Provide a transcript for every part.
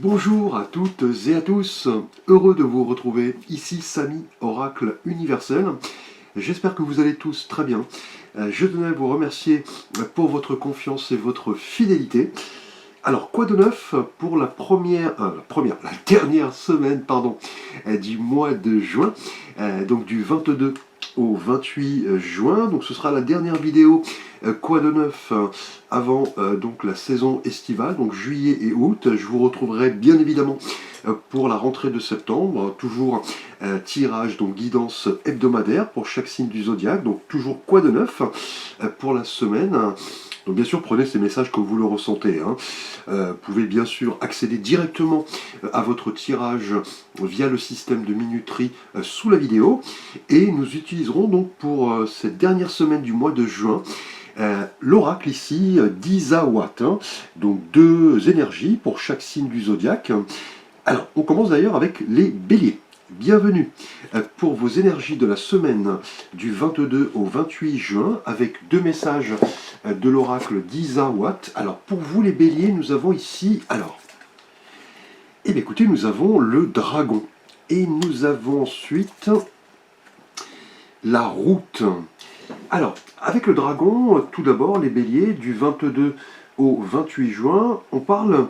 Bonjour à toutes et à tous, heureux de vous retrouver, ici Samy, Oracle Universel. J'espère que vous allez tous très bien. Je tenais à vous remercier pour votre confiance et votre fidélité. Alors, quoi de neuf pour la dernière semaine, du mois de juin, donc du 22 au 28 juin. Donc ce sera la dernière vidéo quoi de neuf avant donc la saison estivale, donc juillet et août. Je vous retrouverai bien évidemment pour la rentrée de septembre, toujours tirage, donc guidance hebdomadaire pour chaque signe du zodiaque, donc toujours quoi de neuf pour la semaine. Donc bien sûr, prenez ces messages comme vous le ressentez. Vous pouvez bien sûr accéder directement à votre tirage via le système de minuterie sous la vidéo. Et nous utiliserons donc pour cette dernière semaine du mois de juin l'oracle ici d'Izahuat. Donc deux énergies pour chaque signe du zodiaque. Alors, on commence d'ailleurs avec les béliers. Bienvenue pour vos énergies de la semaine du 22 au 28 juin avec deux messages de l'oracle d'Izahuat. Alors pour vous les béliers, nous avons ici, écoutez, nous avons le dragon et nous avons ensuite la route. Alors, avec le dragon, tout d'abord les béliers du 22 au 28 juin, on parle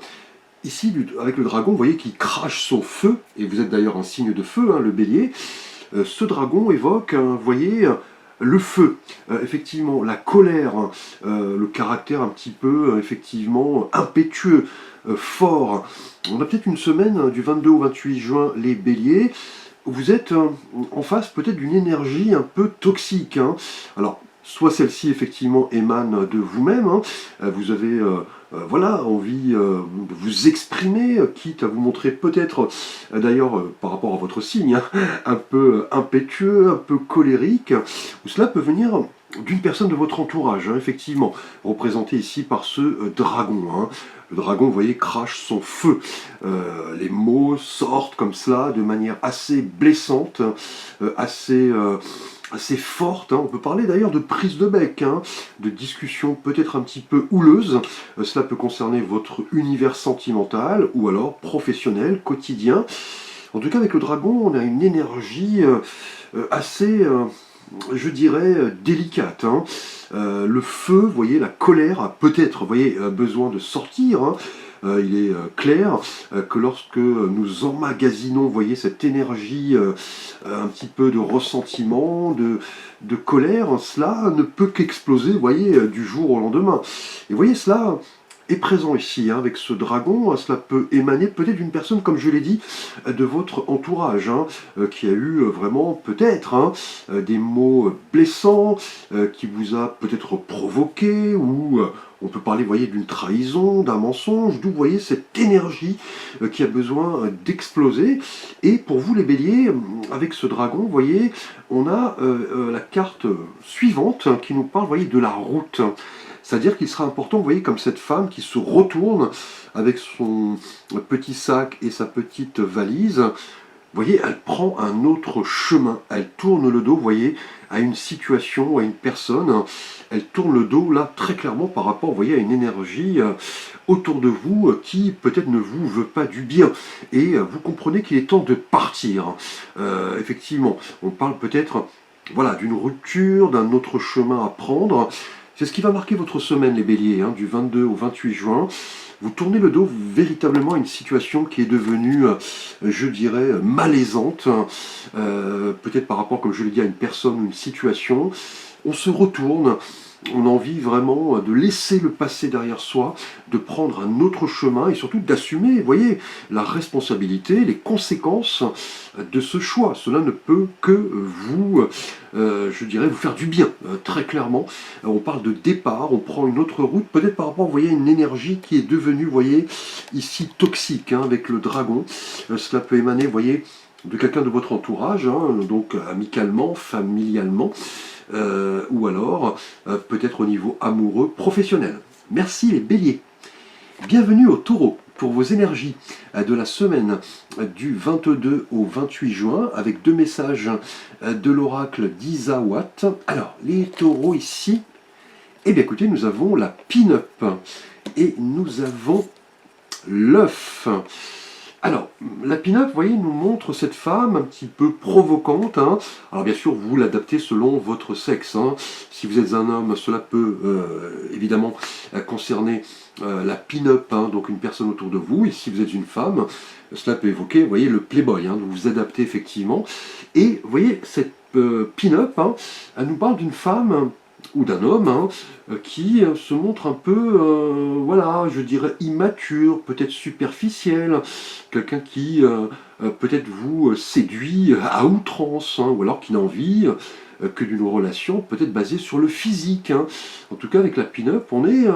ici, avec le dragon, vous voyez qu'il crache son feu, et vous êtes d'ailleurs un signe de feu, le bélier. Ce dragon évoque, vous voyez, le feu, effectivement, la colère, le caractère un petit peu, effectivement, impétueux, fort. On a peut-être une semaine, du 22 au 28 juin, les béliers. Vous êtes en face peut-être d'une énergie un peu toxique. Alors, soit celle-ci effectivement émane de vous-même, vous avez envie de vous exprimer, quitte à vous montrer peut-être, d'ailleurs par rapport à votre signe, un peu impétueux, un peu colérique, ou cela peut venir d'une personne de votre entourage, effectivement, représenté ici par ce dragon. Le dragon, vous voyez, crache son feu. Les mots sortent comme cela, de manière assez blessante, assez forte. On peut parler d'ailleurs de prise de bec, de discussion peut-être un petit peu houleuse. Cela peut concerner votre univers sentimental ou alors professionnel, quotidien. En tout cas, avec le dragon, on a une énergie assez, je dirais, délicate. Le feu, vous voyez, la colère a peut-être, besoin de sortir. Il est clair que lorsque nous emmagasinons, vous voyez, cette énergie un petit peu de ressentiment, de colère, cela ne peut qu'exploser, vous voyez, du jour au lendemain. Et vous voyez, cela est présent ici, avec ce dragon. Cela peut émaner peut-être d'une personne, comme je l'ai dit, de votre entourage, qui a eu vraiment peut-être des mots blessants, qui vous a peut-être provoqué, ou on peut parler, vous voyez, d'une trahison, d'un mensonge, d'où vous voyez cette énergie qui a besoin d'exploser. Et pour vous les béliers, avec ce dragon, vous voyez, on a la carte suivante qui nous parle, vous voyez, de la route. C'est-à-dire qu'il sera important, vous voyez, comme cette femme qui se retourne avec son petit sac et sa petite valise. Vous voyez, elle prend un autre chemin. Elle tourne le dos, vous voyez, à une situation, à une personne. Elle tourne le dos, là, très clairement, par rapport, vous voyez, à une énergie autour de vous qui, peut-être, ne vous veut pas du bien. Et vous comprenez qu'il est temps de partir. Effectivement, on parle peut-être, voilà, d'une rupture, d'un autre chemin à prendre. C'est ce qui va marquer votre semaine, les béliers, du 22 au 28 juin. Vous tournez le dos véritablement à une situation qui est devenue, je dirais, malaisante, peut-être par rapport, comme je l'ai dit, à une personne ou une situation. On se retourne, on a envie vraiment de laisser le passé derrière soi, de prendre un autre chemin et surtout d'assumer, vous voyez, la responsabilité, les conséquences de ce choix. Cela ne peut que vous, je dirais, vous faire du bien, très clairement. On parle de départ, on prend une autre route, peut-être par rapport, vous voyez, à une énergie qui est devenue, vous voyez, ici toxique, avec le dragon. Cela peut émaner, vous voyez, de quelqu'un de votre entourage, donc amicalement, familialement, ou alors peut-être au niveau amoureux, professionnel. Merci les béliers. Bienvenue au taureau pour vos énergies de la semaine du 22 au 28 juin avec deux messages de l'oracle d'Izahuat. Alors, les taureaux ici, écoutez, nous avons la pin-up et nous avons l'œuf. Alors, la pin-up, vous voyez, nous montre cette femme un petit peu provocante, hein. Alors bien sûr, vous l'adaptez selon votre sexe, hein. Si vous êtes un homme, cela peut évidemment concerner la pin-up, hein, donc une personne autour de vous. Et si vous êtes une femme, cela peut évoquer, vous voyez, le playboy, hein. Donc vous vous adaptez effectivement. Et vous voyez, cette pin-up, hein, elle nous parle d'une femme ou d'un homme, hein, qui se montre un peu, voilà, je dirais immature, peut-être superficiel, quelqu'un qui peut-être vous séduit à outrance, hein, ou alors qui n'a envie que d'une relation peut-être basée sur le physique, hein. En tout cas, avec la pin-up, on est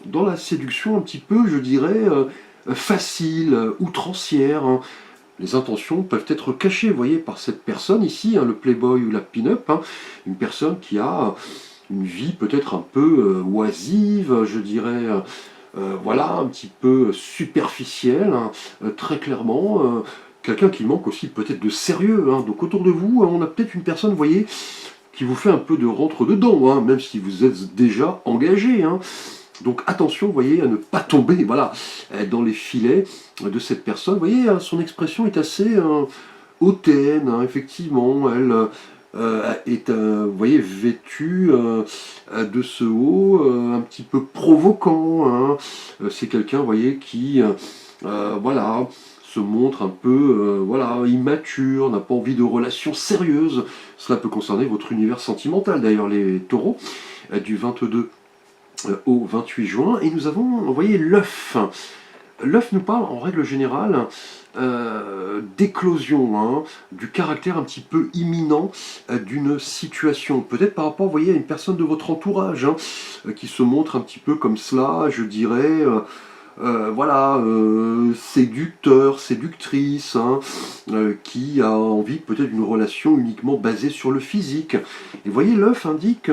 dans la séduction un petit peu, je dirais, facile, outrancière, hein. Les intentions peuvent être cachées, vous voyez, par cette personne ici, hein, le playboy ou la pin-up, hein, une personne qui a une vie peut-être un peu oisive, je dirais, voilà, un petit peu superficielle, hein, très clairement. Quelqu'un qui manque aussi peut-être de sérieux, hein. Donc autour de vous, on a peut-être une personne, vous voyez, qui vous fait un peu de rentre-dedans, hein, même si vous êtes déjà engagé, hein. Donc attention, vous voyez, à ne pas tomber, voilà, dans les filets de cette personne. Vous voyez, son expression est assez hautaine, hein, effectivement. Elle est, vous voyez, vêtue de ce haut un petit peu provoquant, hein. C'est quelqu'un, vous voyez, qui, voilà, se montre un peu, voilà, immature, n'a pas envie de relations sérieuses. Cela peut concerner votre univers sentimental, d'ailleurs, les taureaux, du 22 au 28 juin. Et nous avons, vous voyez, l'œuf. L'œuf nous parle en règle générale d'éclosion, hein, du caractère un petit peu imminent d'une situation. Peut-être par rapport, vous voyez, à une personne de votre entourage, hein, qui se montre un petit peu comme cela, je dirais, voilà, séducteur, séductrice, hein, qui a envie peut-être d'une relation uniquement basée sur le physique. Et vous voyez, l'œuf indique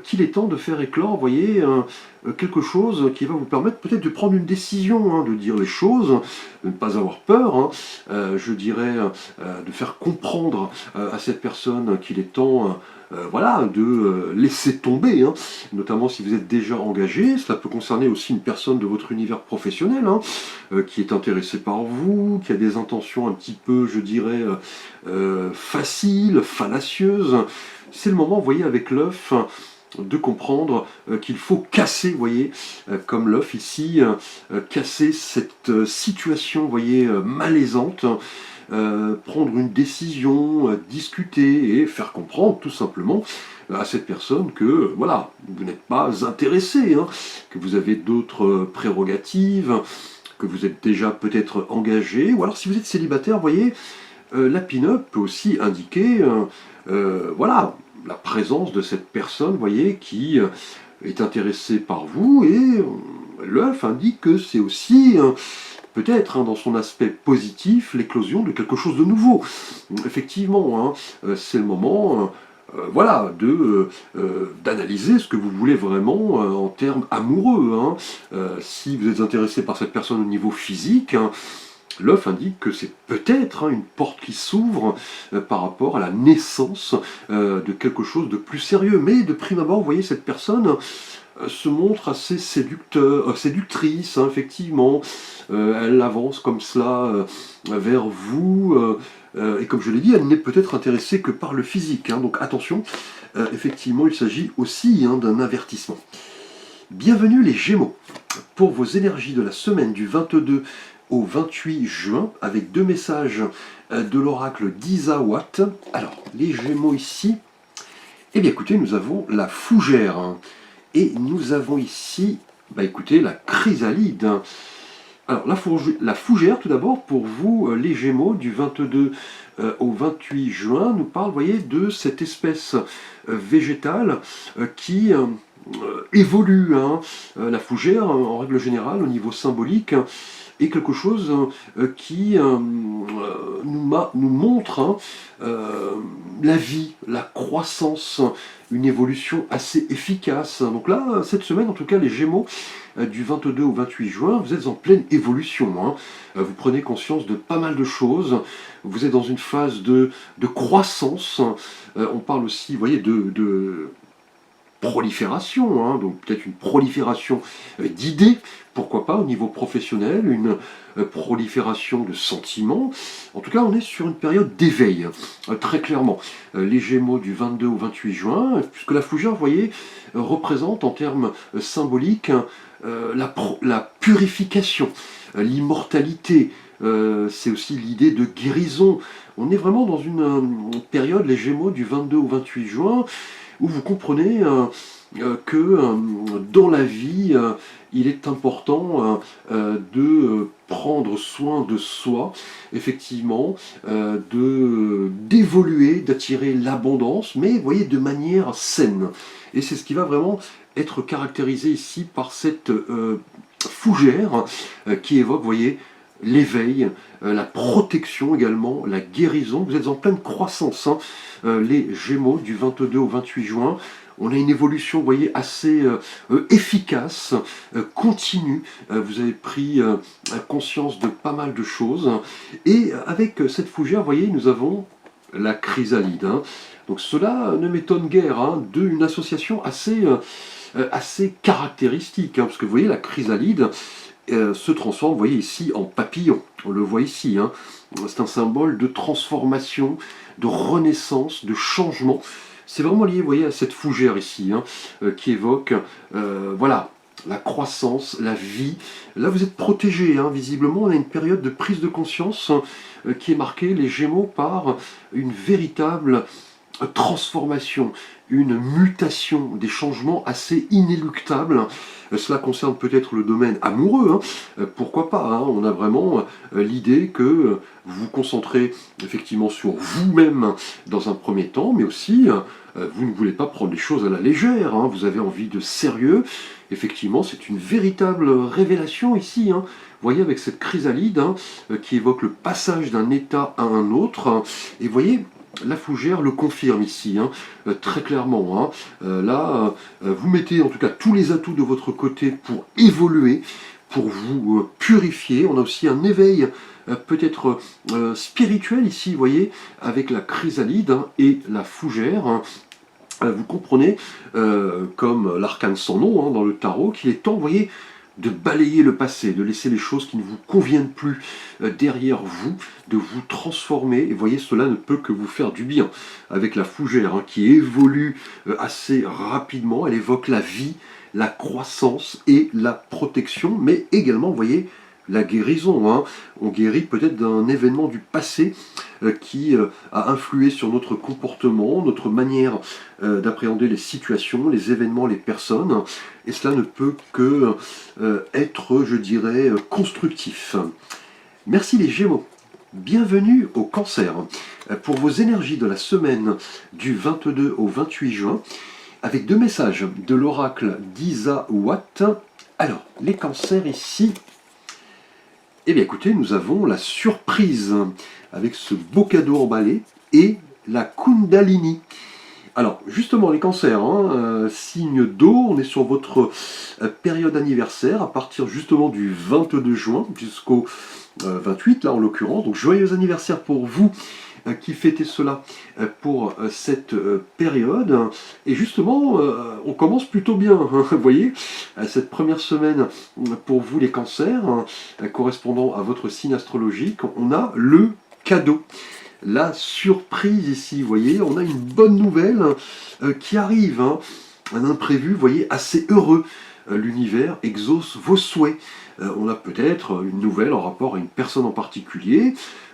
qu'il est temps de faire éclore, vous voyez, quelque chose qui va vous permettre peut-être de prendre une décision, hein, de dire les choses, de ne pas avoir peur, hein, je dirais, de faire comprendre à cette personne qu'il est temps voilà, de laisser tomber, hein, notamment si vous êtes déjà engagé. Cela peut concerner aussi une personne de votre univers professionnel, hein, qui est intéressée par vous, qui a des intentions un petit peu, je dirais, faciles, fallacieuses. C'est le moment, vous voyez, avec l'œuf, de comprendre qu'il faut casser, vous voyez, comme l'œuf ici, casser cette situation, vous voyez, malaisante, prendre une décision, discuter et faire comprendre tout simplement à cette personne que voilà, vous n'êtes pas intéressé, hein, que vous avez d'autres prérogatives, que vous êtes déjà peut-être engagé, ou alors si vous êtes célibataire, vous voyez, la pin-up peut aussi indiquer voilà, la présence de cette personne, vous voyez, qui est intéressée par vous, et l'œuf indique que c'est aussi peut-être, hein, dans son aspect positif, l'éclosion de quelque chose de nouveau. Effectivement, hein, c'est le moment voilà, d'analyser ce que vous voulez vraiment en termes amoureux, hein. Si vous êtes intéressé par cette personne au niveau physique, hein, l'œuf indique que c'est peut-être, hein, une porte qui s'ouvre par rapport à la naissance de quelque chose de plus sérieux. Mais de prime abord, vous voyez, cette personne se montre assez séductrice, hein, effectivement. Elle avance comme cela vers vous, et comme je l'ai dit, elle n'est peut-être intéressée que par le physique, hein. Donc attention, effectivement, il s'agit aussi, hein, d'un avertissement. Bienvenue les Gémeaux, pour vos énergies de la semaine du 22 au 28 juin, avec deux messages de l'oracle d'Isawatt. Alors, les Gémeaux ici, eh bien écoutez, nous avons la fougère, hein. Et nous avons ici, bah écoutez, la chrysalide, hein. Alors, la fougère, tout d'abord, pour vous, les Gémeaux, du 22 au 28 juin, nous parle, vous voyez, de cette espèce végétale qui évolue, hein. La fougère, en règle générale, au niveau symbolique, est quelque chose qui nous montre, hein, la vie, la croissance, une évolution assez efficace. Donc là, cette semaine, en tout cas, les Gémeaux, du 22 au 28 juin, vous êtes en pleine évolution, hein. Vous prenez conscience de pas mal de choses, vous êtes dans une phase de croissance. On parle aussi, vous voyez, prolifération, hein, donc peut-être une prolifération d'idées, pourquoi pas au niveau professionnel, une prolifération de sentiments. En tout cas, on est sur une période d'éveil, très clairement. Les Gémeaux du 22 au 28 juin, puisque la fougère, vous voyez, représente en termes symboliques la purification, l'immortalité. C'est aussi l'idée de guérison. On est vraiment dans une période, les Gémeaux du 22 au 28 juin, où vous comprenez que dans la vie, il est important de prendre soin de soi, effectivement, d'évoluer, d'attirer l'abondance, mais vous voyez, de manière saine. Et c'est ce qui va vraiment être caractérisé ici par cette fougère qui évoque, vous voyez, l'éveil, la protection également, la guérison. Vous êtes en pleine croissance, hein, les Gémeaux du 22 au 28 juin. On a une évolution, vous voyez, assez efficace, continue. Vous avez pris conscience de pas mal de choses. Et avec cette fougère, vous voyez, nous avons la chrysalide, hein. Donc cela ne m'étonne guère, hein, d'une association assez caractéristique, hein, parce que vous voyez, la chrysalide se transforme, vous voyez ici, en papillon. On le voit ici, hein. C'est un symbole de transformation, de renaissance, de changement. C'est vraiment lié, vous voyez, à cette fougère ici, hein, qui évoque, voilà, la croissance, la vie. Là, vous êtes protégé, hein, visiblement. On a une période de prise de conscience qui est marquée, les Gémeaux, par une véritable transformation, une mutation, des changements assez inéluctables. Cela concerne peut-être le domaine amoureux, hein. Pourquoi pas, hein. On a vraiment l'idée que vous vous concentrez effectivement sur vous-même dans un premier temps, mais aussi vous ne voulez pas prendre les choses à la légère, hein. Vous avez envie de sérieux. Effectivement, c'est une véritable révélation ici, hein. Vous voyez, avec cette chrysalide, hein, qui évoque le passage d'un état à un autre, hein. Et vous voyez, la fougère le confirme ici, hein, très clairement, hein. Là, vous mettez en tout cas tous les atouts de votre côté pour évoluer, pour vous purifier. On a aussi un éveil peut-être spirituel ici, vous voyez, avec la chrysalide, hein, et la fougère, hein. Vous comprenez, comme l'arcane sans nom, hein, dans le tarot, qu'il est temps, vous voyez, de balayer le passé, de laisser les choses qui ne vous conviennent plus derrière vous, de vous transformer. Et voyez, cela ne peut que vous faire du bien. Avec la fougère, hein, qui évolue assez rapidement, elle évoque la vie, la croissance et la protection, mais également, vous voyez, la guérison, hein. On guérit peut-être d'un événement du passé qui a influé sur notre comportement, notre manière d'appréhender les situations, les événements, les personnes, et cela ne peut que être, je dirais, constructif. Merci les Gémeaux. Bienvenue au Cancer. Pour vos énergies de la semaine du 22 au 28 juin, avec deux messages de l'oracle d'Isa Watt. Alors, les cancers ici. Eh bien écoutez, nous avons la surprise avec ce beau cadeau emballé et la Kundalini. Alors justement les cancers, hein, signe d'eau, on est sur votre période anniversaire à partir justement du 22 juin jusqu'au 28 là en l'occurrence. Donc joyeux anniversaire pour vous qui fêtez cela pour cette période. Et justement, on commence plutôt bien, hein, vous voyez, cette première semaine pour vous les cancers, correspondant à votre signe astrologique, on a le cadeau. La surprise ici, vous voyez, on a une bonne nouvelle qui arrive, hein, un imprévu, vous voyez, assez heureux. L'univers exauce vos souhaits. On a peut-être une nouvelle en rapport à une personne en particulier,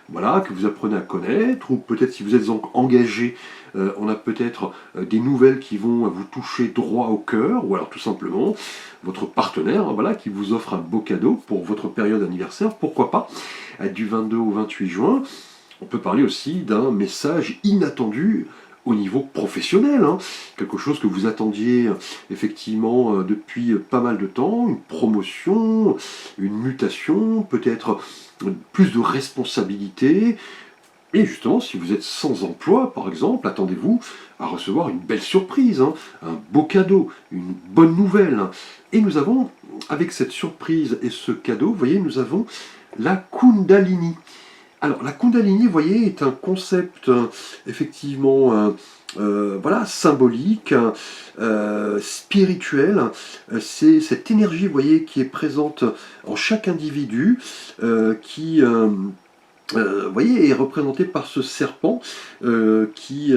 voilà, que vous apprenez à connaître, ou peut-être si vous êtes engagé, on a peut-être des nouvelles qui vont vous toucher droit au cœur, ou alors tout simplement votre partenaire, hein, voilà, qui vous offre un beau cadeau pour votre période anniversaire, pourquoi pas, du 22 au 28 juin. On peut parler aussi d'un message inattendu au niveau professionnel, hein, quelque chose que vous attendiez effectivement depuis pas mal de temps, une promotion, une mutation, peut-être plus de responsabilités. Et justement, si vous êtes sans emploi, par exemple, attendez-vous à recevoir une belle surprise, hein, un beau cadeau, une bonne nouvelle. Et nous avons, avec cette surprise et ce cadeau, vous voyez, nous avons la Kundalini. Alors, la Kundalini, vous voyez, est un concept effectivement voilà, symbolique, spirituel. C'est cette énergie, vous voyez, qui est présente en chaque individu, qui, vous voyez, est représenté par ce serpent qui,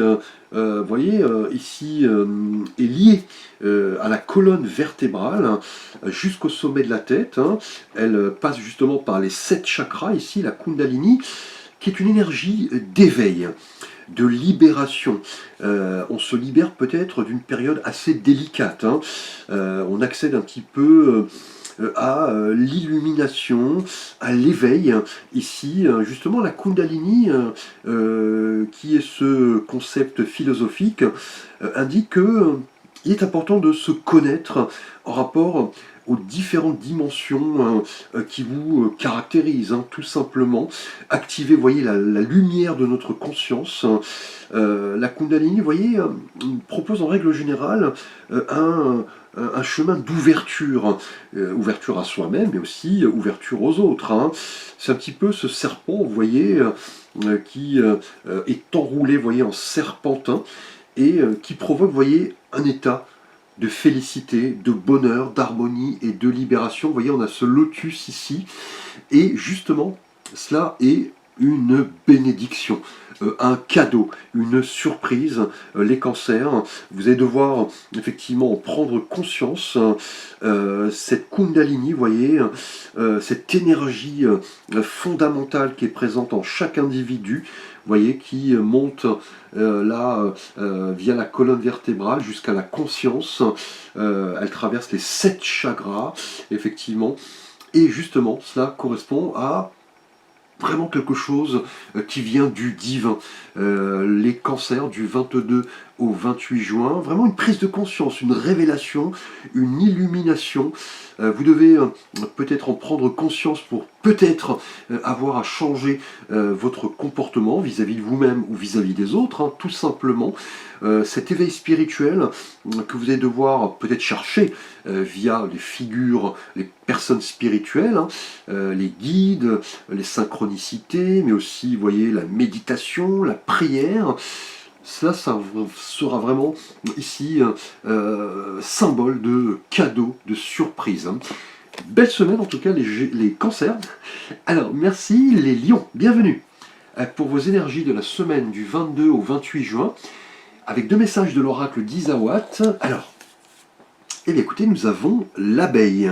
vous voyez, ici est lié à la colonne vertébrale jusqu'au sommet de la tête, hein. Elle passe justement par les 7 chakras, ici la Kundalini, qui est une énergie d'éveil, de libération. On se libère peut-être d'une période assez délicate, hein. On accède un petit peu à l'illumination, à l'éveil. Ici, justement, la Kundalini, qui est ce concept philosophique, indique que il est important de se connaître en rapport aux différentes dimensions qui vous caractérisent, hein, tout simplement. Activer, vous voyez, la lumière de notre conscience. La Kundalini, vous voyez, propose en règle générale un chemin d'ouverture, ouverture à soi-même, mais aussi ouverture aux autres, hein. C'est un petit peu ce serpent, vous voyez, qui est enroulé, vous voyez, en serpentin, et qui provoque, vous voyez, un état de félicité, de bonheur, d'harmonie et de libération. Vous voyez, on a ce lotus ici, et justement, cela est une bénédiction, un cadeau, une surprise. Les cancers, vous allez devoir effectivement en prendre conscience. Cette Kundalini, vous voyez, cette énergie fondamentale qui est présente en chaque individu, vous voyez, qui monte là via la colonne vertébrale jusqu'à la conscience. Elle traverse les 7 chakras, effectivement. Et justement, cela correspond à vraiment quelque chose qui vient du divin. Les cancers du 22 au 28 juin, vraiment une prise de conscience, une révélation, une illumination. Vous devez peut-être en prendre conscience pour peut-être avoir à changer votre comportement vis-à-vis de vous-même ou vis-à-vis des autres, hein, tout simplement. Cet éveil spirituel que vous allez devoir peut-être chercher via les figures, les personnes spirituelles, hein, les guides, les synchronicités, mais aussi, vous voyez, la méditation, la prière. Cela, ça sera vraiment ici symbole de cadeau, de surprise, hein. Belle semaine en tout cas les cancers. Alors merci les lions, bienvenue pour vos énergies de la semaine du 22 au 28 juin, avec 2 messages de l'oracle d'Izawa. Alors, eh bien écoutez, nous avons l'abeille.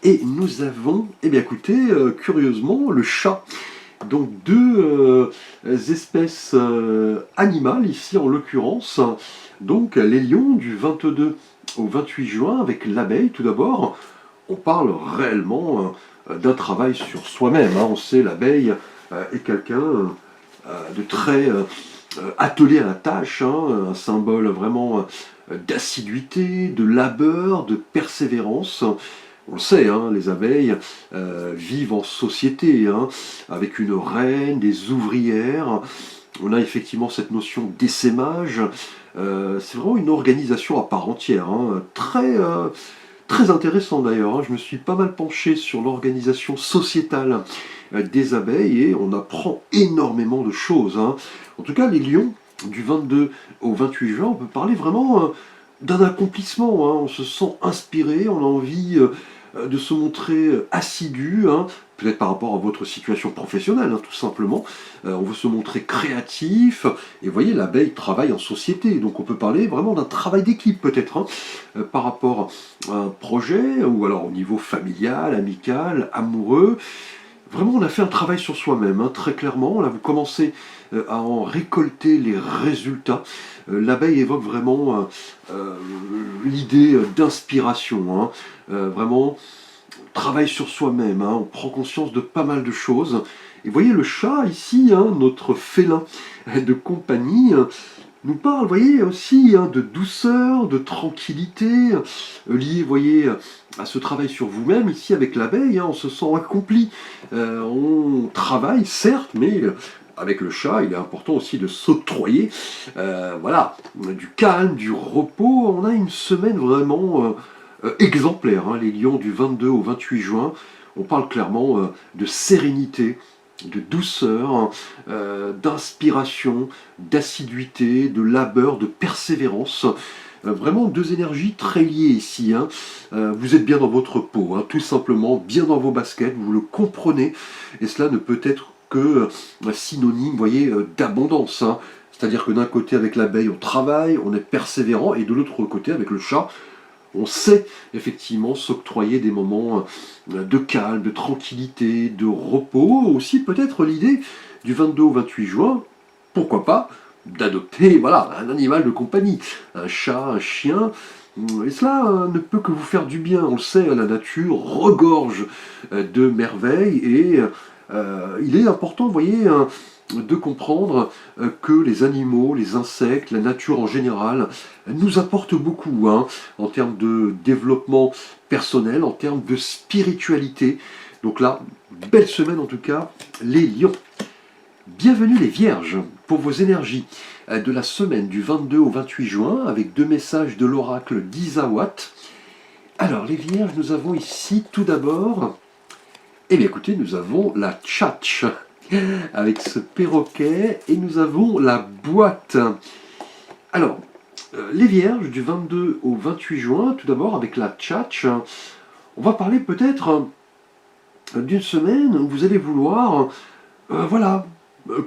Et nous avons, eh bien écoutez, curieusement, le chat. Donc 2 espèces animales, ici en l'occurrence. Donc les lions du 22 au 28 juin, avec l'abeille tout d'abord. On parle réellement d'un travail sur soi-même, hein. On sait l'abeille est quelqu'un de très attelé à la tâche, hein, un symbole vraiment d'assiduité, de labeur, de persévérance. On le sait, hein, les abeilles vivent en société, hein, avec une reine, des ouvrières. On a effectivement cette notion d'essaimage. C'est vraiment une organisation à part entière, hein, très intéressant d'ailleurs, hein. Je me suis pas mal penché sur l'organisation sociétale des abeilles et on apprend énormément de choses, hein. En tout cas, les lions, du 22 au 28 juin, on peut parler vraiment d'un accomplissement, hein. On se sent inspiré, on a envie de se montrer assidu, hein, peut-être par rapport à votre situation professionnelle, hein, tout simplement. On veut se montrer créatif, et vous voyez, l'abeille travaille en société, donc on peut parler vraiment d'un travail d'équipe peut-être, hein, par rapport à un projet, ou alors au niveau familial, amical, amoureux. Vraiment, on a fait un travail sur soi-même, hein, très clairement. Là, vous commencez à en récolter les résultats. L'abeille évoque vraiment l'idée d'inspiration, hein. Vraiment, travail sur soi-même, hein. On prend conscience de pas mal de choses. Et vous voyez, le chat, ici, hein, notre félin de compagnie, nous parle, vous voyez, aussi, hein, de douceur, de tranquillité, lié, vous voyez, à ce travail sur vous-même. Ici, avec l'abeille, hein, on se sent accompli. On travaille, certes, mais avec le chat, il est important aussi de s'octroyer, voilà, du calme, du repos. On a une semaine vraiment exemplaire, hein, les lions du 22 au 28 juin. On parle clairement de sérénité, de douceur, d'inspiration, d'assiduité, de labeur, de persévérance. Vraiment deux énergies très liées ici, hein. Vous êtes bien dans votre peau, hein, tout simplement, bien dans vos baskets, vous le comprenez, et cela ne peut être que synonyme, vous voyez, d'abondance, hein. C'est-à-dire que d'un côté avec l'abeille on travaille, on est persévérant, et de l'autre côté avec le chat, on sait effectivement s'octroyer des moments de calme, de tranquillité, de repos. Aussi peut-être l'idée du 22 au 28 juin, pourquoi pas, d'adopter voilà, un animal de compagnie, un chat, un chien. Et cela ne peut que vous faire du bien. On le sait, la nature regorge de merveilles et il est important, vous voyez, de comprendre que les animaux, les insectes, la nature en général, nous apportent beaucoup, hein, en termes de développement personnel, en termes de spiritualité. Donc là, belle semaine en tout cas, les lions. Bienvenue les vierges pour vos énergies de la semaine du 22 au 28 juin avec deux messages de l'oracle d'Izawa. Alors les vierges, nous avons ici tout d'abord, eh bien écoutez, nous avons la tchatch avec ce perroquet et nous avons la boîte. Alors, les vierges du 22 au 28 juin, tout d'abord avec la tchatch, on va parler peut-être d'une semaine où vous allez vouloir, voilà,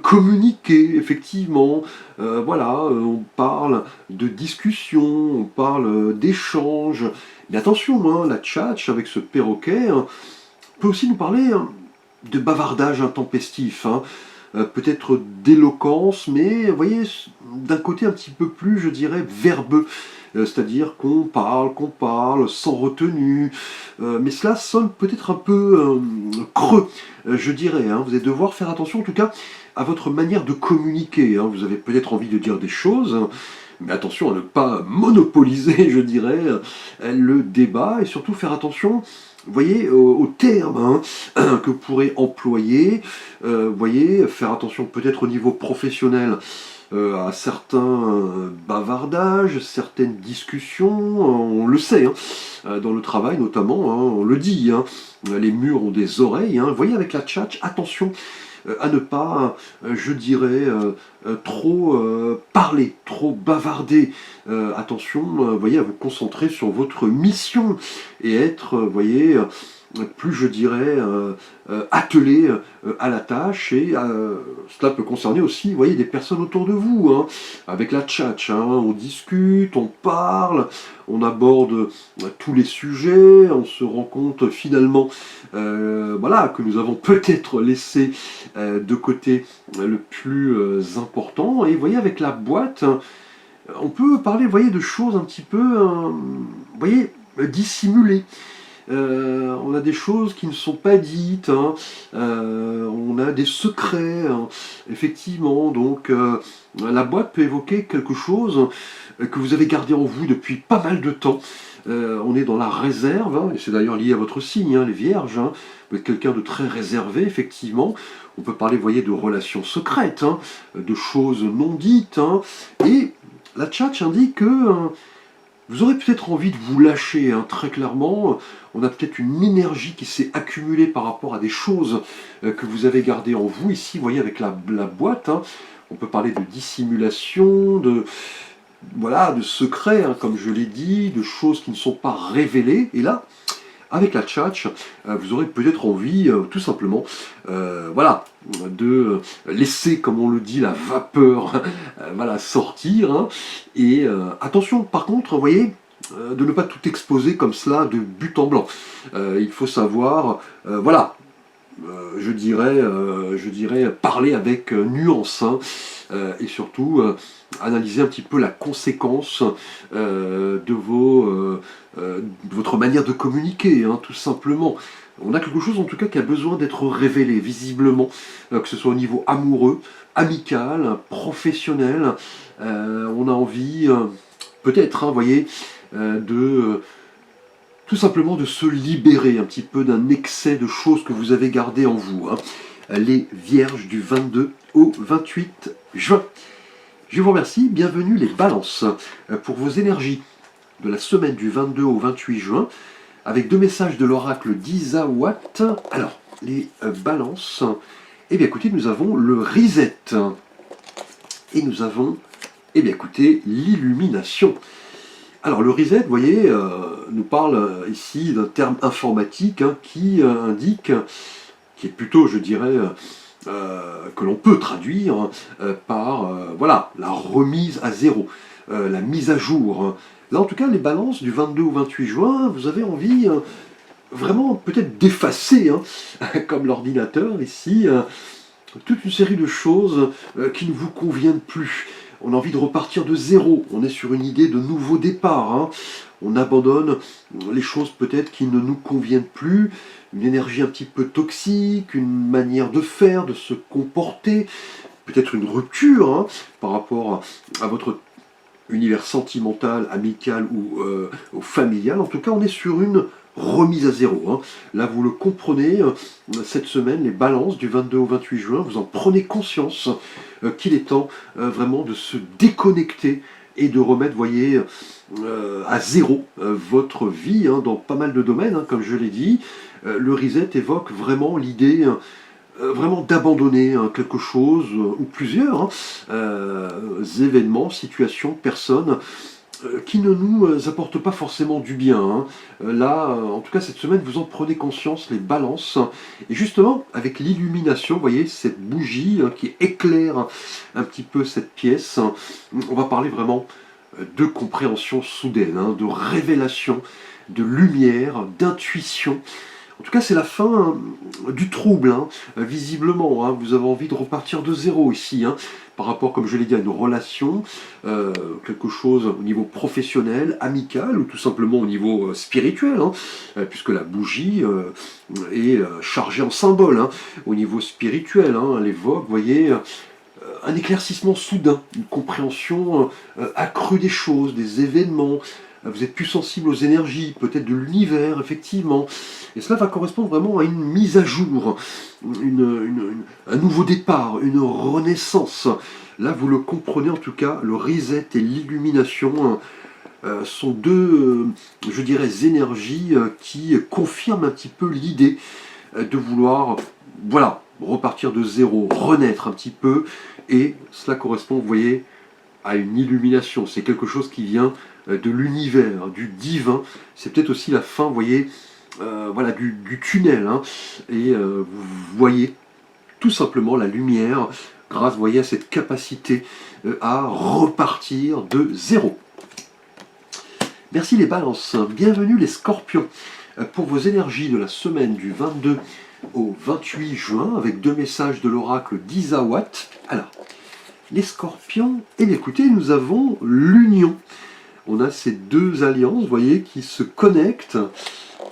communiquer, effectivement. On parle de discussion, on parle d'échange. Mais attention, hein, la tchatch avec ce perroquet peut aussi nous parler de bavardage intempestif, hein, peut-être d'éloquence, mais vous voyez, d'un côté un petit peu plus, je dirais, verbeux. C'est-à-dire qu'on parle sans retenue, mais cela sonne peut-être un peu creux, je dirais, hein. Vous allez devoir faire attention en tout cas à votre manière de communiquer, hein. Vous avez peut-être envie de dire des choses, hein, mais attention à ne pas monopoliser, je dirais, le débat, et surtout faire attention, vous voyez, aux termes, hein, que vous pourrez employer, vous voyez, faire attention peut-être au niveau professionnel, à certains bavardages, certaines discussions, on le sait, hein, dans le travail notamment, hein, on le dit, hein, les murs ont des oreilles, hein. Vous voyez avec la tchatch, attention à ne pas, je dirais, trop parler, trop bavarder. Attention, vous voyez, à vous concentrer sur votre mission et être, vous voyez, plus, je dirais, attelé à la tâche, et cela peut concerner aussi, vous voyez, des personnes autour de vous, hein, avec la tchatch, hein, on discute, on parle, on aborde tous les sujets, on se rend compte finalement, voilà, que nous avons peut-être laissé de côté le plus important, et vous voyez, avec la boîte, on peut parler, vous voyez, de choses un petit peu, vous voyez, dissimulées. On a des choses qui ne sont pas dites, hein, on a des secrets, hein, effectivement, donc la boîte peut évoquer quelque chose que vous avez gardé en vous depuis pas mal de temps. On est dans la réserve, hein, et c'est d'ailleurs lié à votre signe, hein, les vierges, hein. Vous êtes quelqu'un de très réservé, effectivement. On peut parler, vous voyez, de relations secrètes, hein, de choses non dites, hein, et la tchatch indique que vous aurez peut-être envie de vous lâcher, hein, très clairement. On a peut-être une énergie qui s'est accumulée par rapport à des choses que vous avez gardées en vous. Ici, vous voyez, avec la boîte, hein, on peut parler de dissimulation, voilà, de secrets, hein, comme je l'ai dit, de choses qui ne sont pas révélées. Et là, avec la tchatch, vous aurez peut-être envie, tout simplement, voilà, de laisser, comme on le dit, la vapeur voilà, sortir, hein. Et attention, par contre, vous voyez, de ne pas tout exposer comme cela de but en blanc. Il faut savoir, voilà, je dirais parler avec nuance, hein, et surtout analyser un petit peu la conséquence de votre manière de communiquer, hein, tout simplement. On a quelque chose en tout cas qui a besoin d'être révélé visiblement, que ce soit au niveau amoureux, amical, professionnel. On a envie, peut-être, hein, vous voyez, de tout simplement de se libérer un petit peu d'un excès de choses que vous avez gardées en vous, hein. Les vierges du 22 au 28 juin. Je vous remercie, bienvenue les balances pour vos énergies de la semaine du 22 au 28 juin avec deux messages de l'oracle d'Izawa. Alors, les balances, Eh bien écoutez, nous avons le reset. Et nous avons, eh bien écoutez, l'illumination. Alors le reset, vous voyez, nous parle ici d'un terme informatique qui indique, qui est plutôt, je dirais, que l'on peut traduire par voilà, la remise à zéro, la mise à jour. Là, en tout cas, les balances du 22 au 28 juin, vous avez envie vraiment peut-être d'effacer, comme l'ordinateur ici, toute une série de choses qui ne vous conviennent plus. On a envie de repartir de zéro, on est sur une idée de nouveau départ. On abandonne les choses peut-être qui ne nous conviennent plus, une énergie un petit peu toxique, une manière de faire, de se comporter, peut-être une rupture par rapport à votre univers sentimental, amical ou familial. En tout cas, on est sur une remise à zéro. Là, vous le comprenez, cette semaine, les balances du 22 au 28 juin, vous en prenez conscience qu'il est temps vraiment de se déconnecter et de remettre, voyez, à zéro votre vie dans pas mal de domaines, comme je l'ai dit. Le reset évoque vraiment l'idée vraiment d'abandonner quelque chose ou plusieurs événements, situations, personnes qui ne nous apportent pas forcément du bien. Là, en tout cas cette semaine, vous en prenez conscience, les balances. Et justement, avec l'illumination, vous voyez, cette bougie qui éclaire un petit peu cette pièce, on va parler vraiment de compréhension soudaine, de révélation, de lumière, d'intuition. En tout cas, c'est la fin du trouble, visiblement. Vous avez envie de repartir de zéro ici, par rapport, comme je l'ai dit, à une relation, quelque chose au niveau professionnel, amical, ou tout simplement au niveau spirituel, puisque la bougie est chargée en symbole, au niveau spirituel. Elle évoque, vous voyez, un éclaircissement soudain, une compréhension accrue des choses, des événements. Vous êtes plus sensible aux énergies, peut-être de l'univers, effectivement. Et cela va correspondre vraiment à une mise à jour, un nouveau départ, une renaissance. Là, vous le comprenez en tout cas, le reset et l'illumination sont deux, je dirais, énergies qui confirment un petit peu l'idée de vouloir, voilà, repartir de zéro, renaître un petit peu. Et cela correspond, vous voyez, à une illumination. C'est quelque chose qui vient de l'univers, du divin. C'est peut-être aussi la fin, vous voyez, voilà, du tunnel. Et vous voyez tout simplement la lumière grâce, vous voyez, à cette capacité à repartir de zéro. Merci les balances. Bienvenue les scorpions pour vos énergies de la semaine du 22 au 28 juin avec deux messages de l'oracle d'Isawat. Alors, les scorpions, eh bien écoutez, nous avons l'union. On a ces deux alliances, vous voyez, qui se connectent.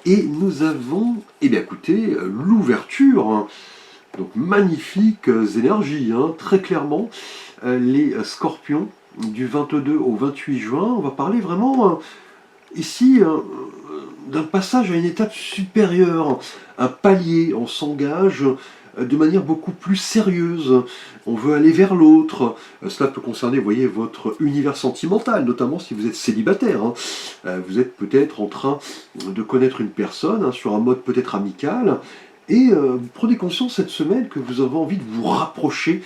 Et nous avons, eh bien écoutez, l'ouverture. Donc magnifiques énergies, très clairement. Les scorpions, du 22 au 28 juin, on va parler vraiment ici d'un passage à une étape supérieure, un palier. On s'engage de manière beaucoup plus sérieuse. On veut aller vers l'autre. Cela peut concerner, vous voyez, votre univers sentimental, notamment si vous êtes célibataire. Vous êtes peut-être en train de connaître une personne sur un mode peut-être amical, et vous prenez conscience cette semaine que vous avez envie de vous rapprocher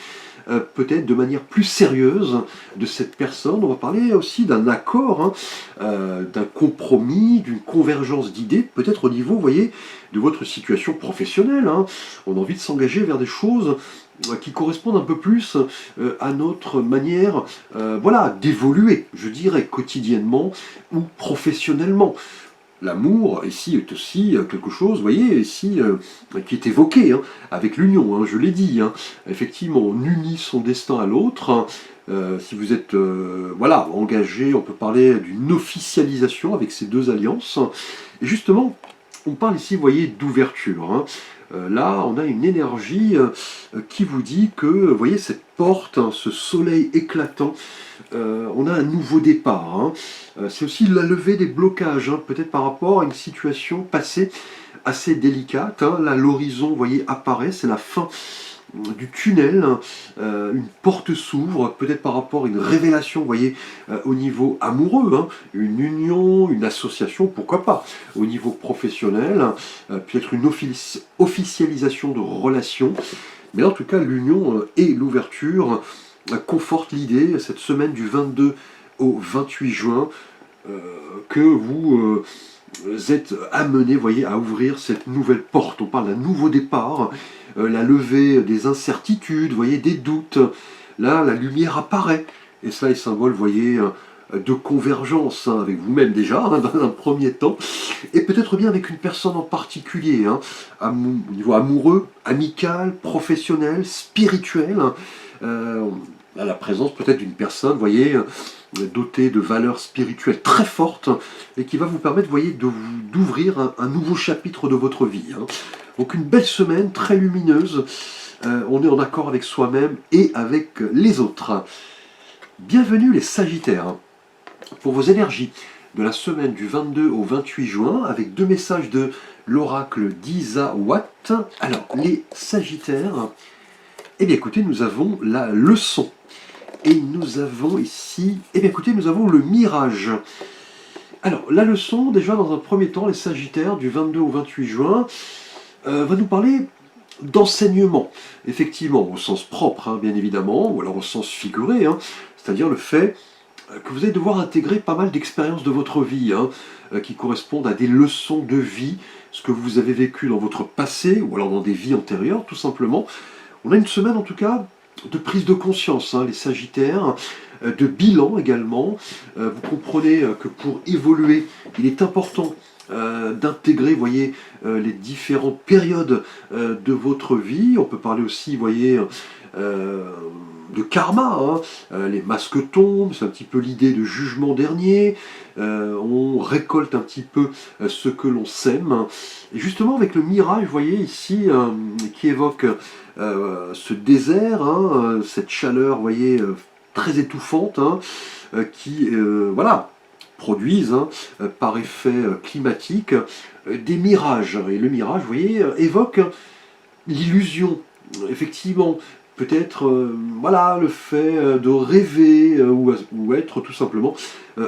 peut-être de manière plus sérieuse de cette personne. On va parler aussi d'un accord, d'un compromis, d'une convergence d'idées, peut-être au niveau, vous voyez, de votre situation professionnelle. On a envie de s'engager vers des choses qui correspondent un peu plus à notre manière voilà, d'évoluer, je dirais, quotidiennement ou professionnellement. L'amour, ici, est aussi quelque chose, vous voyez, ici, qui est évoqué, avec l'union, je l'ai dit. Effectivement, on unit son destin à l'autre. Si vous êtes voilà, engagé, on peut parler d'une officialisation avec ces deux alliances. Et justement, on parle ici, vous voyez, d'ouverture. Là, on a une énergie qui vous dit que, vous voyez, cette porte, ce soleil éclatant, on a un nouveau départ. C'est aussi la levée des blocages, peut-être par rapport à une situation passée assez délicate. Là, l'horizon, vous voyez, apparaît, c'est la fin du tunnel, une porte s'ouvre, peut-être par rapport à une révélation, vous voyez, au niveau amoureux, une union, une association, pourquoi pas, au niveau professionnel, peut-être une officialisation de relations. Mais en tout cas, l'union et l'ouverture confortent l'idée, cette semaine du 22 au 28 juin, que vous êtes amené, voyez, à ouvrir cette nouvelle porte. On parle d'un nouveau départ, la levée des incertitudes, voyez, des doutes. Là, la lumière apparaît. Et cela est symbole, voyez, de convergence avec vous-même déjà, dans un premier temps, et peut-être bien avec une personne en particulier, au niveau amoureux, amical, professionnel, spirituel, à la présence peut-être d'une personne, voyez, dotée de valeurs spirituelles très fortes, et qui va vous permettre, voyez, d'ouvrir un nouveau chapitre de votre vie. Donc une belle semaine, très lumineuse, on est en accord avec soi-même et avec les autres. Bienvenue les Sagittaires, pour vos énergies de la semaine du 22 au 28 juin, avec 2 messages de l'oracle d'Isa Watt. Alors, les Sagittaires, eh bien écoutez, nous avons la leçon. Et nous avons ici, eh bien écoutez, nous avons le mirage. Alors, la leçon, déjà dans un premier temps, les Sagittaires, du 22 au 28 juin, va nous parler d'enseignement, effectivement, au sens propre, bien évidemment, ou alors au sens figuré, c'est-à-dire le fait que vous allez devoir intégrer pas mal d'expériences de votre vie, qui correspondent à des leçons de vie, ce que vous avez vécu dans votre passé, ou alors dans des vies antérieures, tout simplement. On a une semaine, en tout cas, de prise de conscience, les Sagittaires, de bilan également. Vous comprenez que pour évoluer, il est important d'intégrer, voyez, les différentes périodes de votre vie. On peut parler aussi, voyez, de karma, les masques tombent, c'est un petit peu l'idée de jugement dernier, on récolte un petit peu ce que l'on sème, et justement avec le mirage, vous voyez ici, qui évoque ce désert, cette chaleur, vous voyez, très étouffante, qui, voilà, produisent, par effet climatique, des mirages, et le mirage, vous voyez, évoque l'illusion, effectivement, peut-être voilà, le fait de rêver ou être tout simplement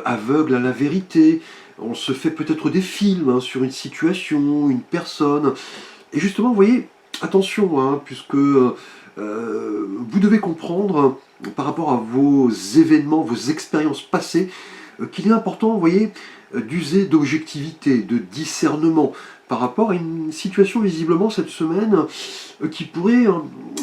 aveugle à la vérité. On se fait peut-être des films sur une situation, une personne. Et justement, vous voyez, attention, puisque vous devez comprendre par rapport à vos événements, vos expériences passées, qu'il est important, vous voyez, d'user d'objectivité, de discernement par rapport à une situation visiblement cette semaine qui pourrait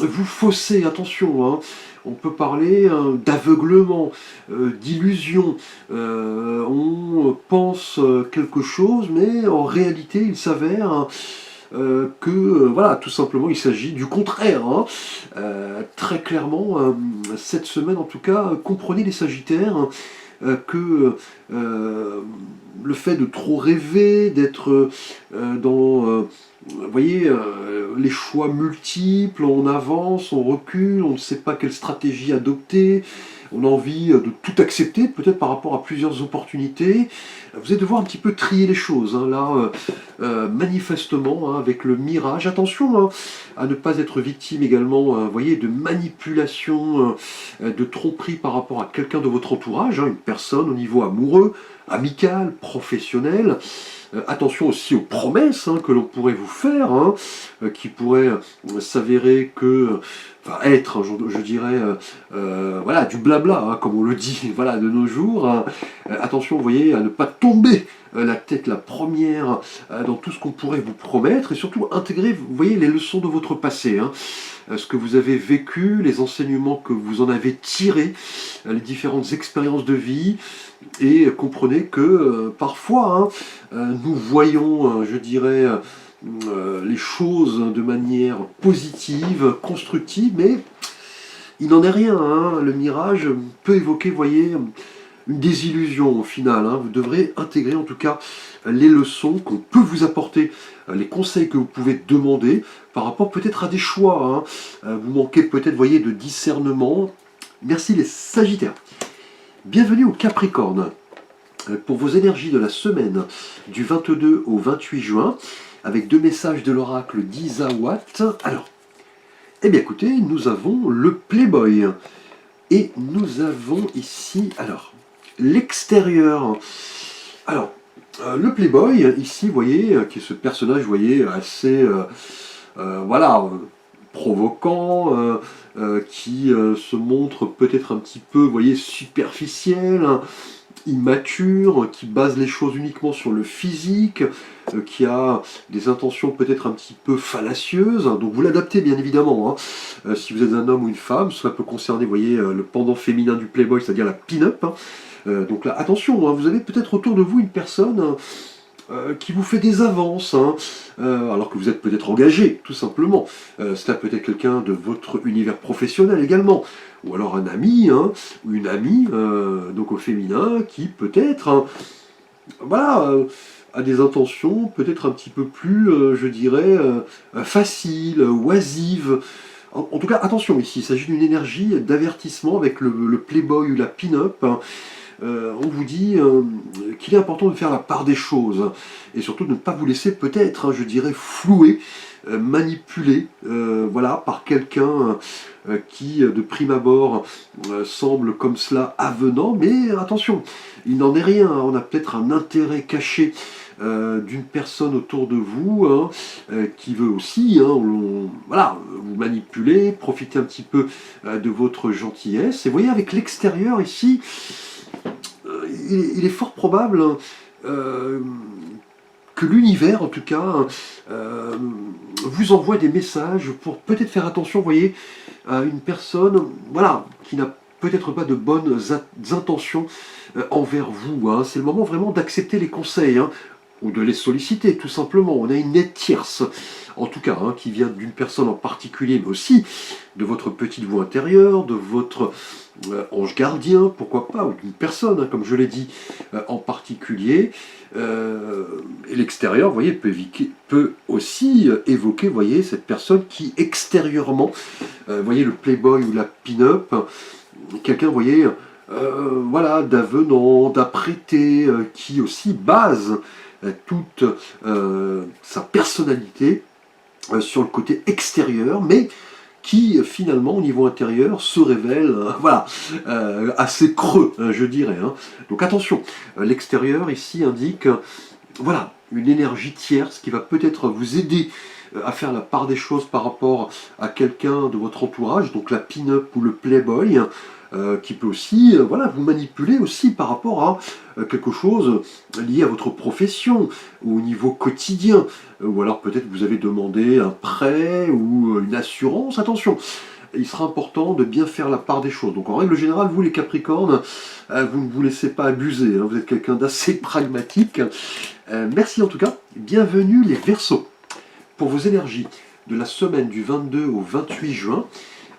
vous fausser. Attention, on peut parler d'aveuglement, d'illusion. On pense quelque chose, mais en réalité il s'avère que, voilà, tout simplement il s'agit du contraire. Très clairement, cette semaine en tout cas, comprenez les Sagittaires, que le fait de trop rêver, d'être dans, vous voyez, les choix multiples, on avance, on recule, on ne sait pas quelle stratégie adopter, on a envie de tout accepter, peut-être par rapport à plusieurs opportunités. Vous allez devoir un petit peu trier les choses, là, manifestement, avec le mirage. Attention à ne pas être victime également, vous voyez, de manipulation, de tromperie par rapport à quelqu'un de votre entourage, une personne au niveau amoureux, amical, professionnel. Attention aussi aux promesses que l'on pourrait vous faire, qui pourraient s'avérer que, enfin être, je dirais, voilà, du blabla, comme on le dit, voilà, de nos jours. Attention, vous voyez, à ne pas tomber la tête la première dans tout ce qu'on pourrait vous promettre, et surtout intégrer, vous voyez, les leçons de votre passé, ce que vous avez vécu, les enseignements que vous en avez tirés, les différentes expériences de vie, et comprenez que parfois nous voyons, je dirais, les choses de manière positive, constructive, mais il n'en est rien. Le mirage peut évoquer, vous voyez, une désillusion au final. Vous devrez intégrer en tout cas les leçons qu'on peut vous apporter, les conseils que vous pouvez demander par rapport peut-être à des choix. Vous manquez peut-être, voyez, de discernement. Merci les Sagittaires. Bienvenue au Capricorne, pour vos énergies de la semaine du 22 au 28 juin, avec 2 messages de l'oracle d'Isa Watt. Alors, eh bien écoutez, nous avons le Playboy, et nous avons ici, alors, l'extérieur. Alors, le Playboy, ici, vous voyez, qui est ce personnage, vous voyez, assez, voilà, provoquant, qui se montre peut-être un petit peu, vous voyez, superficiel, hein, immature, qui base les choses uniquement sur le physique, qui a des intentions peut-être un petit peu fallacieuses. Donc vous l'adaptez bien évidemment. Hein. Si vous êtes un homme ou une femme, cela peut concerner, vous voyez, le pendant féminin du Playboy, c'est-à-dire la pin-up. Hein. Donc là, attention, hein, vous avez peut-être autour de vous une personne qui vous fait des avances, hein, alors que vous êtes peut-être engagé, tout simplement. Cela peut être quelqu'un de votre univers professionnel également, ou alors un ami, hein, ou une amie, donc au féminin, qui peut-être, hein, voilà, a des intentions peut-être un petit peu plus, je dirais, faciles, oisives. En tout cas, attention ici, il s'agit d'une énergie d'avertissement avec le playboy ou la pin-up. Hein. On vous dit qu'il est important de faire la part des choses et surtout de ne pas vous laisser peut-être, hein, je dirais, flouer, manipuler, voilà, par quelqu'un qui, de prime abord, semble comme cela avenant, mais attention, il n'en est rien, hein, on a peut-être un intérêt caché d'une personne autour de vous hein, qui veut aussi voilà, vous manipuler, profiter un petit peu de votre gentillesse. Et vous voyez, avec l'extérieur ici, il est fort probable que l'univers, en tout cas, vous envoie des messages pour peut-être faire attention, vous voyez, à une personne, voilà, qui n'a peut-être pas de bonnes intentions envers vous. Hein. C'est le moment vraiment d'accepter les conseils, hein, ou de les solliciter, tout simplement. On a une aide tierce, en tout cas, hein, qui vient d'une personne en particulier, mais aussi de votre petite voix intérieure, de votre ange gardien, pourquoi pas, ou d'une personne, hein, comme je l'ai dit, en particulier. Et l'extérieur, vous voyez, peut aussi évoquer, vous voyez, cette personne qui, extérieurement, vous voyez, le playboy ou la pin-up, quelqu'un, vous voyez, voilà, d'avenant, d'apprêté, qui aussi base toute sa personnalité sur le côté extérieur, mais qui finalement au niveau intérieur se révèle voilà, assez creux, je dirais. Hein. Donc attention, l'extérieur ici indique voilà, une énergie tierce qui va peut-être vous aider à faire la part des choses par rapport à quelqu'un de votre entourage, donc la pin-up ou le playboy, qui peut aussi voilà, vous manipuler aussi par rapport à quelque chose lié à votre profession ou au niveau quotidien. Ou alors peut-être vous avez demandé un prêt ou une assurance. Attention, il sera important de bien faire la part des choses. Donc en règle générale, vous les Capricornes, vous ne vous laissez pas abuser. Hein. Vous êtes quelqu'un d'assez pragmatique. Merci en tout cas. Bienvenue les Verseaux pour vos énergies de la semaine du 22 au 28 juin.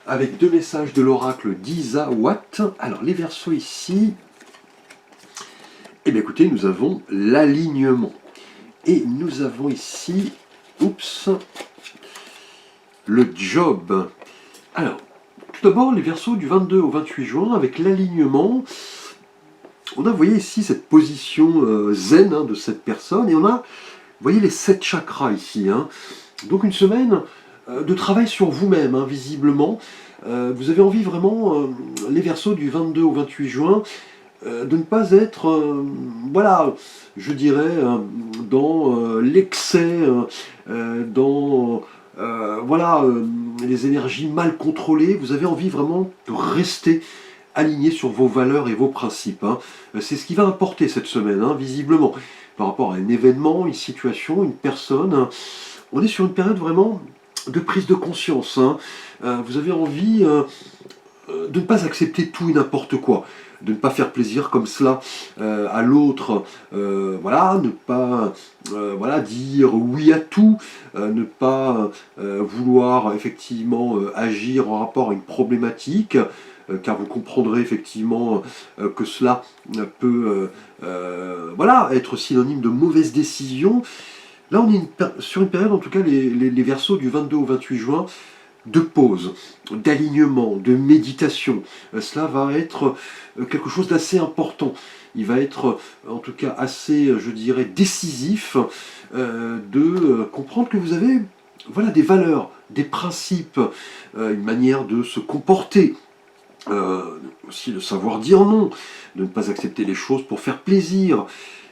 Avec deux messages de l'oracle d'Isa Watt. Alors, les Verseaux ici, eh bien écoutez, nous avons l'alignement. Et nous avons ici, oups, le job. Alors, tout d'abord, les Verseaux du 22 au 28 juin, avec l'alignement, on a, vous voyez ici, cette position zen hein, de cette personne, et on a, vous voyez, les 7 chakras ici. Hein. Donc une semaine de travail sur vous-même, hein, visiblement. Vous avez envie vraiment, les Verseaux du 22 au 28 juin, de ne pas être, voilà, je dirais, dans l'excès, dans voilà, les énergies mal contrôlées. Vous avez envie vraiment de rester aligné sur vos valeurs et vos principes. Hein. C'est ce qui va importer cette semaine, hein, visiblement, par rapport à un événement, une situation, une personne. Hein. On est sur une période vraiment de prise de conscience. Hein. Vous avez envie de ne pas accepter tout et n'importe quoi, de ne pas faire plaisir comme cela à l'autre, voilà, ne pas voilà, dire oui à tout, ne pas vouloir effectivement agir en rapport à une problématique, car vous comprendrez effectivement que cela peut voilà, être synonyme de mauvaise décision. Là, on est sur une période, en tout cas, les Verseaux du 22 au 28 juin, de pause, d'alignement, de méditation. Cela va être quelque chose d'assez important. Il va être, en tout cas, assez, je dirais, décisif de comprendre que vous avez voilà, des valeurs, des principes, une manière de se comporter. Aussi de savoir dire non, de ne pas accepter les choses pour faire plaisir.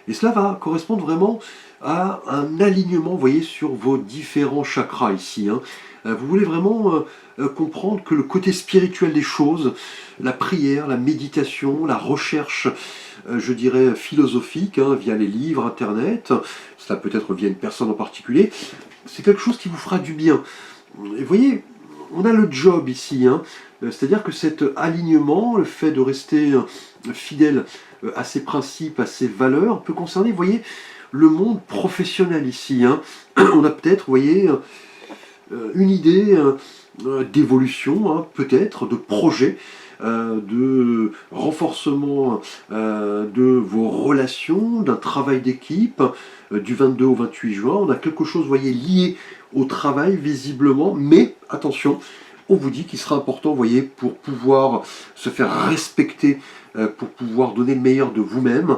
Et cela va correspondre vraiment à un alignement, vous voyez, sur vos différents chakras ici, hein. Vous voulez vraiment comprendre que le côté spirituel des choses, la prière, la méditation, la recherche, je dirais, philosophique, hein, via les livres, Internet, cela peut être via une personne en particulier, c'est quelque chose qui vous fera du bien. Et vous voyez, on a le job ici, hein, c'est-à-dire que cet alignement, le fait de rester fidèle à ses principes, à ses valeurs, peut concerner, vous voyez, le monde professionnel ici, hein. On a peut-être, vous voyez, une idée d'évolution, hein, peut-être, de projet, de renforcement de vos relations, d'un travail d'équipe, du 22 au 28 juin. On a quelque chose, vous voyez, lié au travail, visiblement, mais attention, on vous dit qu'il sera important, vous voyez, pour pouvoir se faire respecter, pour pouvoir donner le meilleur de vous-même,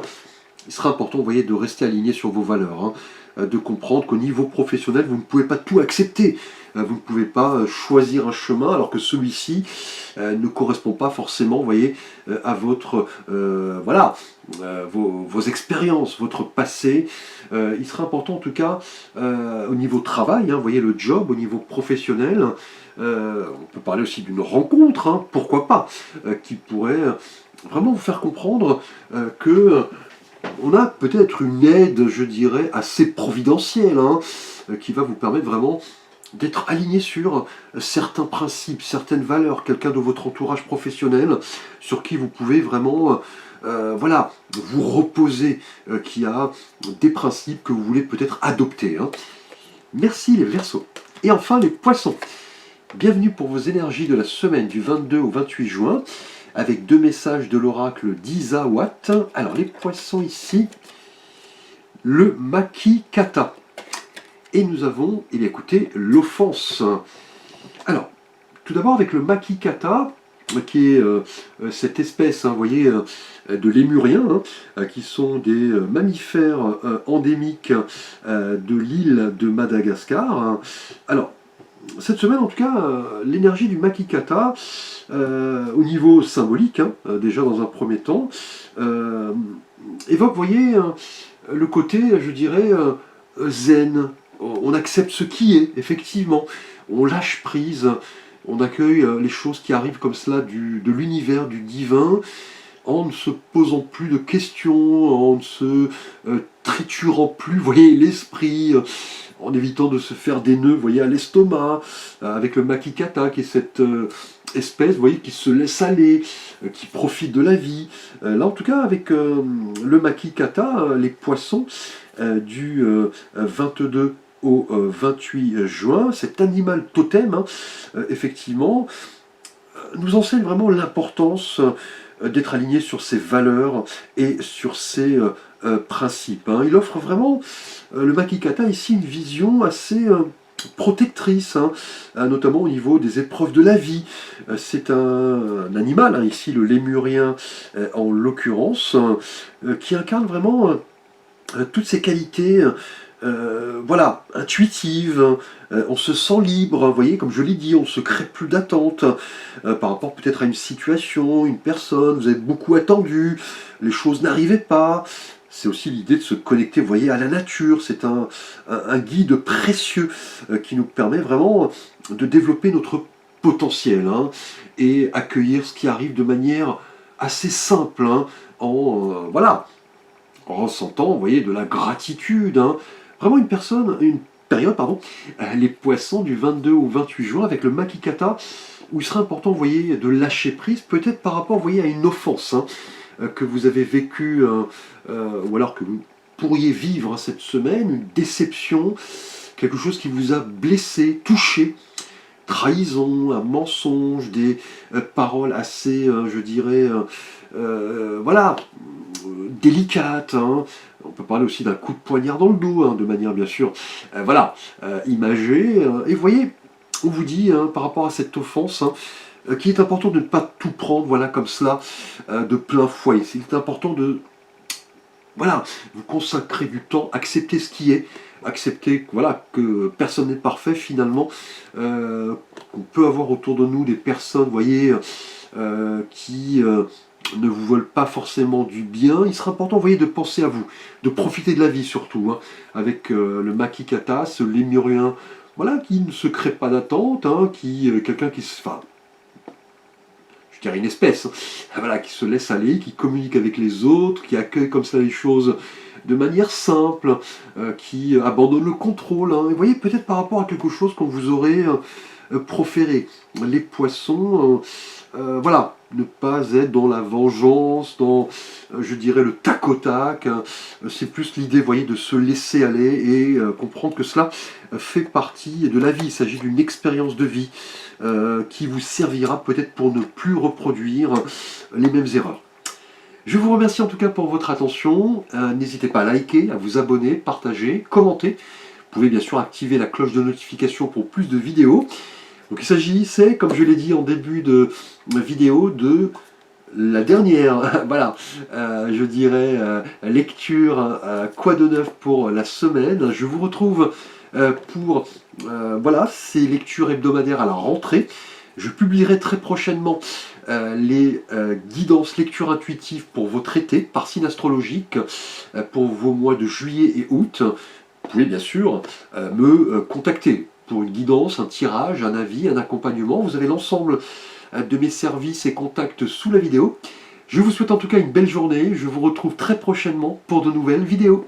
il sera important, vous voyez, de rester aligné sur vos valeurs, hein, de comprendre qu'au niveau professionnel, vous ne pouvez pas tout accepter. Vous ne pouvez pas choisir un chemin alors que celui-ci ne correspond pas forcément, vous voyez, à votre, voilà, vos expériences, votre passé. Il sera important en tout cas au niveau travail, hein, vous voyez, le job, au niveau professionnel. On peut parler aussi d'une rencontre, hein, pourquoi pas, qui pourrait vraiment vous faire comprendre que on a peut-être une aide, je dirais, assez providentielle, hein, qui va vous permettre vraiment d'être aligné sur certains principes, certaines valeurs, quelqu'un de votre entourage professionnel sur qui vous pouvez vraiment voilà, vous reposer, qui a des principes que vous voulez peut-être adopter, hein. Merci les Verseaux. Et enfin les Poissons. Bienvenue pour vos énergies de la semaine du 22 au 28 juin, avec 2 messages de l'oracle d'Isa Watt. Alors les Poissons ici, le Makikata. Et nous avons, eh bien, écoutez, l'offense. Alors, tout d'abord avec le Makikata, qui est cette espèce, hein, vous voyez, de lémuriens, hein, qui sont des mammifères endémiques de l'île de Madagascar, hein. Alors, cette semaine, en tout cas, l'énergie du Makikata, au niveau symbolique, hein, déjà dans un premier temps, évoque, vous voyez, le côté, je dirais, zen. On accepte ce qui est, effectivement. On lâche prise, on accueille les choses qui arrivent comme cela de l'univers, du divin, en ne se posant plus de questions, en ne se triturant plus, vous voyez, l'esprit, en évitant de se faire des nœuds, vous voyez, à l'estomac, avec le Makikata, qui est cette espèce, vous voyez, qui se laisse aller, qui profite de la vie. Là, en tout cas, avec le Makikata, les Poissons, du 22 au 28 juin, cet animal totem, hein, effectivement, nous enseigne vraiment l'importance d'être aligné sur ses valeurs et sur ses principes, hein. Il offre vraiment, le Makikata, ici, une vision assez protectrice, hein, notamment au niveau des épreuves de la vie. C'est un animal, hein, ici le lémurien en l'occurrence, qui incarne vraiment toutes ces qualités voilà, intuitives, on se sent libre, vous voyez, comme je l'ai dit, on ne se crée plus d'attente par rapport peut-être à une situation, une personne, vous avez beaucoup attendu, les choses n'arrivaient pas. C'est aussi l'idée de se connecter, vous voyez, à la nature. C'est un guide précieux qui nous permet vraiment de développer notre potentiel, hein, et accueillir ce qui arrive de manière assez simple, hein, voilà, en ressentant, vous voyez, de la gratitude, hein. Vraiment une période, pardon, les Poissons du 22 au 28 juin avec le Makikata, où il sera important, vous voyez, de lâcher prise, peut-être par rapport, vous voyez, à une offense, hein, que vous avez vécue, ou alors que vous pourriez vivre, hein, cette semaine, une déception, quelque chose qui vous a blessé, touché, trahison, un mensonge, des paroles assez, je dirais, voilà, délicates, hein. On peut parler aussi d'un coup de poignard dans le dos, hein, de manière bien sûr, voilà, imagée. Et vous voyez, on vous dit, hein, par rapport à cette offense, hein, qu'il est important de ne pas tout prendre, voilà, comme cela, de plein fouet. C'est important de, voilà, vous consacrer du temps, accepter ce qui est, accepter, voilà, que personne n'est parfait finalement, qu'on peut avoir autour de nous des personnes, vous voyez, qui ne vous veulent pas forcément du bien, il sera important, vous voyez, de penser à vous, de profiter de la vie surtout, hein, avec le Makikata, ce lémurien, voilà, qui ne se crée pas d'attente, hein, quelqu'un qui se... Enfin, je dirais une espèce, hein, voilà, qui se laisse aller, qui communique avec les autres, qui accueille comme ça les choses de manière simple, qui abandonne le contrôle. Hein. Et vous voyez, peut-être par rapport à quelque chose qu'on vous aurait proféré. Les poissons, voilà, ne pas être dans la vengeance, dans, je dirais, le tac au tac. Hein. C'est plus l'idée, vous voyez, de se laisser aller et comprendre que cela fait partie de la vie. Il s'agit d'une expérience de vie qui vous servira peut-être pour ne plus reproduire les mêmes erreurs. Je vous remercie en tout cas pour votre attention. N'hésitez pas à liker, à vous abonner, partager, commenter. Vous pouvez bien sûr activer la cloche de notification pour plus de vidéos. Donc il s'agissait, comme je l'ai dit en début de vidéo, de la dernière, voilà, je dirais, lecture quoi de neuf pour la semaine. Je vous retrouve pour voilà, ces lectures hebdomadaires à la rentrée. Je publierai très prochainement les guidances lecture intuitive pour vos traités par signe astrologique pour vos mois de juillet et août. Vous pouvez bien sûr me contacter pour une guidance, un tirage, un avis, un accompagnement. Vous avez l'ensemble de mes services et contacts sous la vidéo. Je vous souhaite en tout cas une belle journée. Je vous retrouve très prochainement pour de nouvelles vidéos.